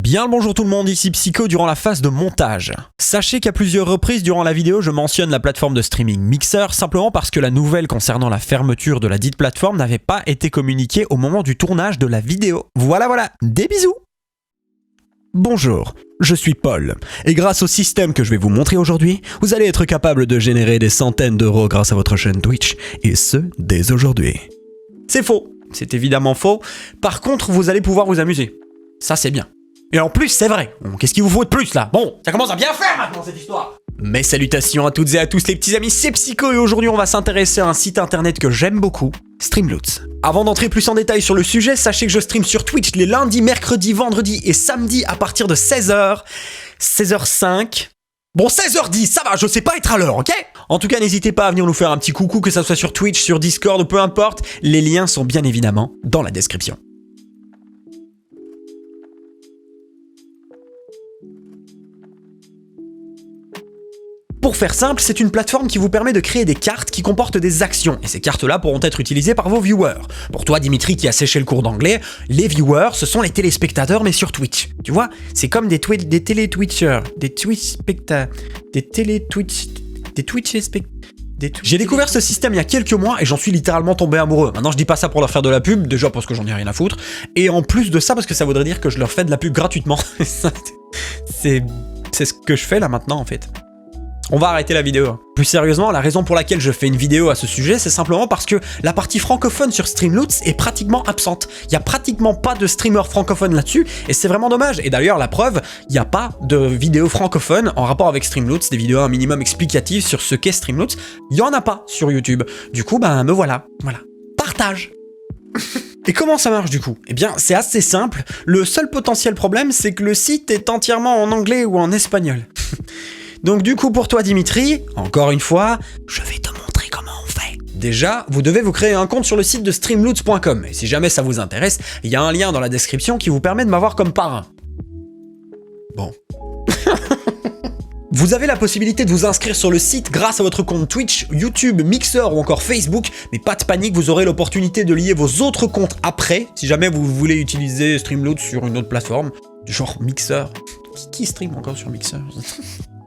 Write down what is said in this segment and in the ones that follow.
Bien le bonjour tout le monde, ici Psycho durant la phase de montage. Sachez qu'à plusieurs reprises durant la vidéo, je mentionne la plateforme de streaming Mixer simplement parce que la nouvelle concernant la fermeture de la dite plateforme n'avait pas été communiquée au moment du tournage de la vidéo. Voilà, des bisous. Bonjour, je suis Paul, et grâce au système que je vais vous montrer aujourd'hui, vous allez être capable de générer des centaines d'euros grâce à votre chaîne Twitch, et ce, dès aujourd'hui. C'est faux, c'est évidemment faux, par contre vous allez pouvoir vous amuser. Ça c'est bien. Et en plus c'est vrai, qu'est-ce qu'il vous faut de plus là? Bon, ça commence à bien faire maintenant cette histoire. Mes salutations à toutes et à tous les petits amis, c'est Psycho et aujourd'hui on va s'intéresser à un site internet que j'aime beaucoup, Streamloots. Avant d'entrer plus en détail sur le sujet, sachez que je stream sur Twitch les lundis, mercredis, vendredis et samedis à partir de 16h, 16h05... Bon, 16h10, ça va, je sais pas être à l'heure, ok? En tout cas, n'hésitez pas à venir nous faire un petit coucou, que ça soit sur Twitch, sur Discord ou peu importe, les liens sont bien évidemment dans la description. Pour faire simple, c'est une plateforme qui vous permet de créer des cartes qui comportent des actions, et ces cartes-là pourront être utilisées par vos viewers. Pour toi, Dimitri, qui a séché le cours d'anglais, les viewers, ce sont les téléspectateurs, mais sur Twitch. Tu vois, c'est comme des télé-twitchers, des Twitch-spectateurs, des télé-twitch... des Twitch-spectateurs... J'ai découvert ce système il y a quelques mois et j'en suis littéralement tombé amoureux. Maintenant je dis pas ça pour leur faire de la pub, déjà parce que j'en ai rien à foutre, et en plus de ça parce que ça voudrait dire que je leur fais de la pub gratuitement. C'est ce que je fais là maintenant en fait. On va arrêter la vidéo. Plus sérieusement, la raison pour laquelle je fais une vidéo à ce sujet, c'est simplement parce que la partie francophone sur Streamloots est pratiquement absente. Il n'y a pratiquement pas de streamers francophones là-dessus, et c'est vraiment dommage. Et d'ailleurs, la preuve, il n'y a pas de vidéos francophones en rapport avec Streamloots, des vidéos un minimum explicatives sur ce qu'est Streamloots. Il n'y en a pas sur YouTube. Du coup, me voilà. Partage. Et comment ça marche du coup? Eh bien, c'est assez simple. Le seul potentiel problème, c'est que le site est entièrement en anglais ou en espagnol. Donc du coup pour toi Dimitri, encore une fois, je vais te montrer comment on fait. Déjà, vous devez vous créer un compte sur le site de streamloots.com, et si jamais ça vous intéresse, il y a un lien dans la description qui vous permet de m'avoir comme parrain. Bon. Vous avez la possibilité de vous inscrire sur le site grâce à votre compte Twitch, YouTube, Mixer ou encore Facebook, mais pas de panique, vous aurez l'opportunité de lier vos autres comptes après, si jamais vous voulez utiliser Streamloots sur une autre plateforme, genre Mixer. Qui stream encore sur Mixer?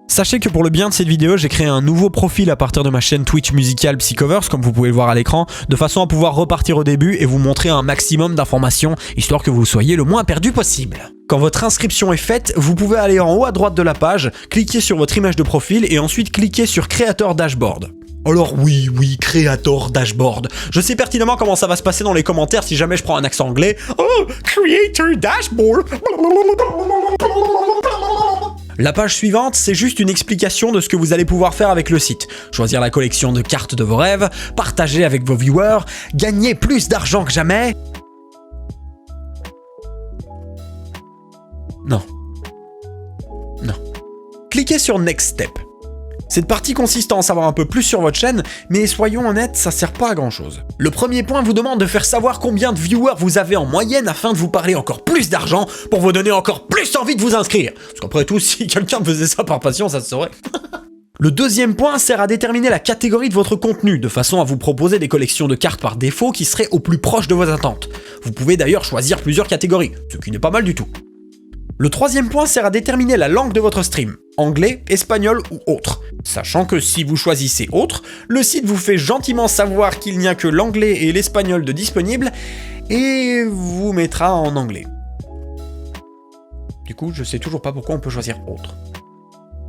Sachez que pour le bien de cette vidéo, j'ai créé un nouveau profil à partir de ma chaîne Twitch musicale Psychovers, comme vous pouvez le voir à l'écran, de façon à pouvoir repartir au début et vous montrer un maximum d'informations, histoire que vous soyez le moins perdu possible. Quand votre inscription est faite, vous pouvez aller en haut à droite de la page, cliquer sur votre image de profil et ensuite cliquer sur Creator Dashboard. Alors oui, Creator Dashboard. Je sais pertinemment comment ça va se passer dans les commentaires si jamais je prends un accent anglais. Oh, Creator Dashboard. La page suivante, c'est juste une explication de ce que vous allez pouvoir faire avec le site. Choisir la collection de cartes de vos rêves, partager avec vos viewers, gagner plus d'argent que jamais... Non. Cliquez sur Next Step. Cette partie consiste à en savoir un peu plus sur votre chaîne, mais soyons honnêtes, ça sert pas à grand chose. Le premier point vous demande de faire savoir combien de viewers vous avez en moyenne afin de vous parler encore plus d'argent pour vous donner encore plus envie de vous inscrire. Parce qu'après tout, si quelqu'un faisait ça par passion, ça se saurait. Le deuxième point sert à déterminer la catégorie de votre contenu, de façon à vous proposer des collections de cartes par défaut qui seraient au plus proche de vos attentes. Vous pouvez d'ailleurs choisir plusieurs catégories, ce qui n'est pas mal du tout. Le troisième point sert à déterminer la langue de votre stream, anglais, espagnol ou autre. Sachant que si vous choisissez autre, le site vous fait gentiment savoir qu'il n'y a que l'anglais et l'espagnol de disponibles, et vous mettra en anglais. Du coup, je sais toujours pas pourquoi on peut choisir autre.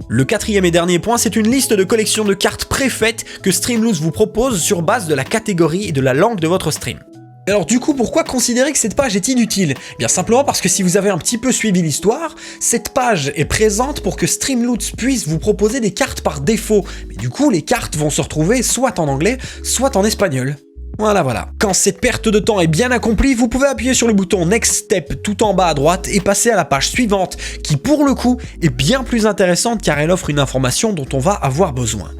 Le quatrième et dernier point, c'est une liste de collections de cartes préfaites que Streamloots vous propose sur base de la catégorie et de la langue de votre stream. Alors du coup, pourquoi considérer que cette page est inutile? Bien simplement parce que si vous avez un petit peu suivi l'histoire, cette page est présente pour que Streamloots puisse vous proposer des cartes par défaut. Mais du coup, les cartes vont se retrouver soit en anglais, soit en espagnol. Voilà. Quand cette perte de temps est bien accomplie, vous pouvez appuyer sur le bouton Next Step tout en bas à droite et passer à la page suivante, qui pour le coup est bien plus intéressante car elle offre une information dont on va avoir besoin.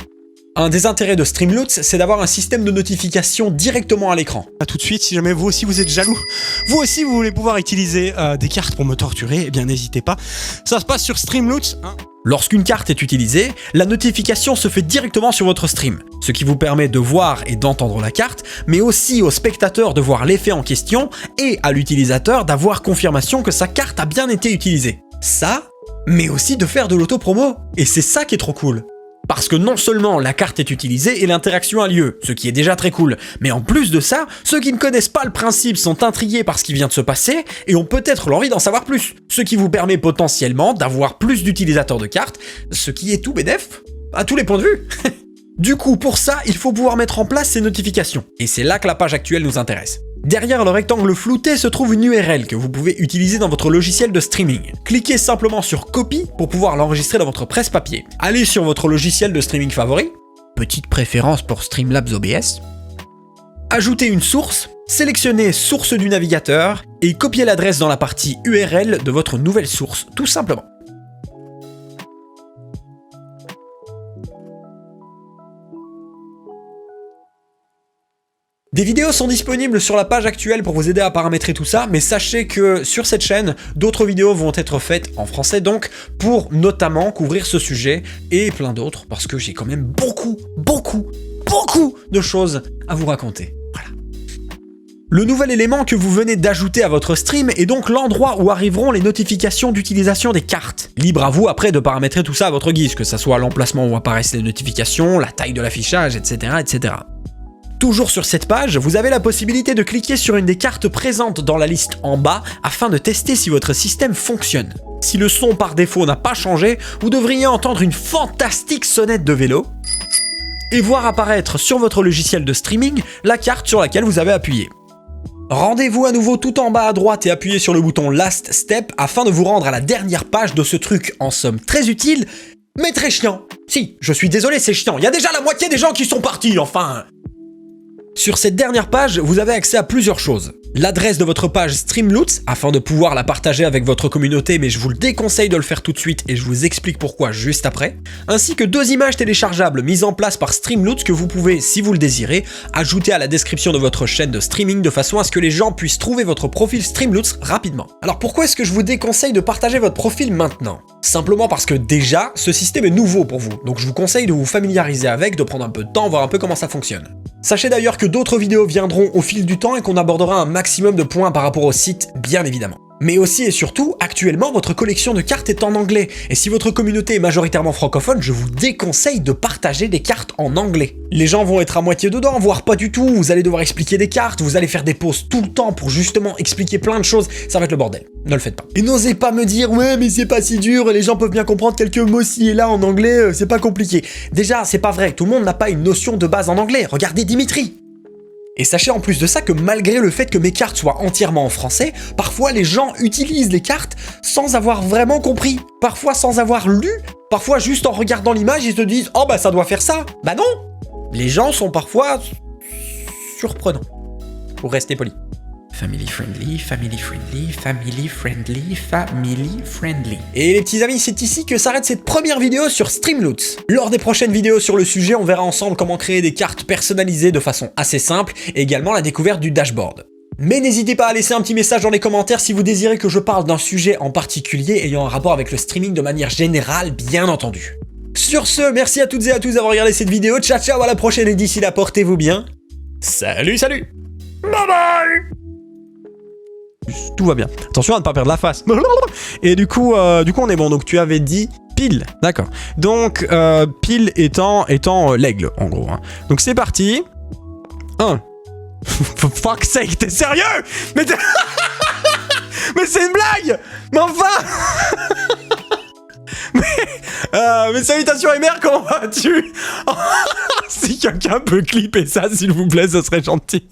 Un des intérêts de Streamloots, c'est d'avoir un système de notification directement à l'écran. Tout de suite, si jamais vous aussi vous êtes jaloux, vous aussi vous voulez pouvoir utiliser des cartes pour me torturer, eh bien n'hésitez pas. Ça se passe sur Streamloots, hein. Lorsqu'une carte est utilisée, la notification se fait directement sur votre stream, ce qui vous permet de voir et d'entendre la carte, mais aussi au spectateur de voir l'effet en question et à l'utilisateur d'avoir confirmation que sa carte a bien été utilisée. Ça, mais aussi de faire de l'auto-promo. Et c'est ça qui est trop cool. Parce que non seulement la carte est utilisée et l'interaction a lieu, ce qui est déjà très cool, mais en plus de ça, ceux qui ne connaissent pas le principe sont intrigués par ce qui vient de se passer et ont peut-être l'envie d'en savoir plus, ce qui vous permet potentiellement d'avoir plus d'utilisateurs de cartes, ce qui est tout bénef à tous les points de vue. Du coup, pour ça, il faut pouvoir mettre en place ces notifications, et c'est là que la page actuelle nous intéresse. Derrière le rectangle flouté se trouve une URL que vous pouvez utiliser dans votre logiciel de streaming. Cliquez simplement sur Copy pour pouvoir l'enregistrer dans votre presse-papier. Allez sur votre logiciel de streaming favori, petite préférence pour Streamlabs OBS, ajoutez une source, sélectionnez Source du navigateur et copiez l'adresse dans la partie URL de votre nouvelle source, tout simplement. Des vidéos sont disponibles sur la page actuelle pour vous aider à paramétrer tout ça, mais sachez que sur cette chaîne, d'autres vidéos vont être faites en français donc, pour notamment couvrir ce sujet et plein d'autres, parce que j'ai quand même beaucoup de choses à vous raconter. Voilà. Le nouvel élément que vous venez d'ajouter à votre stream est donc l'endroit où arriveront les notifications d'utilisation des cartes. Libre à vous après de paramétrer tout ça à votre guise, que ça soit l'emplacement où apparaissent les notifications, la taille de l'affichage, etc., etc. Toujours sur cette page, vous avez la possibilité de cliquer sur une des cartes présentes dans la liste en bas afin de tester si votre système fonctionne. Si le son par défaut n'a pas changé, vous devriez entendre une fantastique sonnette de vélo et voir apparaître sur votre logiciel de streaming la carte sur laquelle vous avez appuyé. Rendez-vous à nouveau tout en bas à droite et appuyez sur le bouton Last Step afin de vous rendre à la dernière page de ce truc en somme très utile, mais très chiant. Si, je suis désolé, c'est chiant. Il y a déjà la moitié des gens qui sont partis, enfin. Sur cette dernière page, vous avez accès à plusieurs choses. L'adresse de votre page Streamloots, afin de pouvoir la partager avec votre communauté, mais je vous le déconseille de le faire tout de suite et je vous explique pourquoi juste après, ainsi que 2 images téléchargeables mises en place par Streamloots que vous pouvez, si vous le désirez, ajouter à la description de votre chaîne de streaming de façon à ce que les gens puissent trouver votre profil Streamloots rapidement. Alors pourquoi est-ce que je vous déconseille de partager votre profil maintenant ? Simplement parce que déjà, ce système est nouveau pour vous, donc je vous conseille de vous familiariser avec, de prendre un peu de temps, voir un peu comment ça fonctionne. Sachez d'ailleurs que d'autres vidéos viendront au fil du temps et qu'on abordera un maximum de points par rapport au site, bien évidemment. Mais aussi et surtout, actuellement, votre collection de cartes est en anglais, et si votre communauté est majoritairement francophone, je vous déconseille de partager des cartes en anglais. Les gens vont être à moitié dedans, voire pas du tout, vous allez devoir expliquer des cartes, vous allez faire des pauses tout le temps pour justement expliquer plein de choses, ça va être le bordel. Ne le faites pas. Et n'osez pas me dire, ouais mais c'est pas si dur, les gens peuvent bien comprendre quelques mots ci et là en anglais, c'est pas compliqué. Déjà, c'est pas vrai, tout le monde n'a pas une notion de base en anglais, regardez Dimitri. Et sachez en plus de ça que malgré le fait que mes cartes soient entièrement en français, parfois les gens utilisent les cartes sans avoir vraiment compris, parfois sans avoir lu, parfois juste en regardant l'image ils se disent « Oh bah ça doit faire ça !» Bah non. Les gens sont parfois surprenants, pour rester poli. Family friendly, family friendly, family friendly, family friendly. Et les petits amis, c'est ici que s'arrête cette première vidéo sur Streamloots. Lors des prochaines vidéos sur le sujet, on verra ensemble comment créer des cartes personnalisées de façon assez simple, et également la découverte du dashboard. Mais n'hésitez pas à laisser un petit message dans les commentaires si vous désirez que je parle d'un sujet en particulier ayant un rapport avec le streaming de manière générale, bien entendu. Sur ce, merci à toutes et à tous d'avoir regardé cette vidéo, ciao ciao, à la prochaine et d'ici là, portez-vous bien. Salut, salut. Bye bye. Tout va bien. Attention à ne pas perdre la face. Et du coup, on est bon. Donc tu avais dit pile, d'accord. Donc pile étant l'aigle, en gros. Hein. Donc c'est parti. 1. For fuck's sake, t'es sérieux? Mais mais c'est une blague. Mais enfin. Mais salutations Emer, comment vas-tu? Si quelqu'un peut clipper ça, s'il vous plaît, ce serait gentil.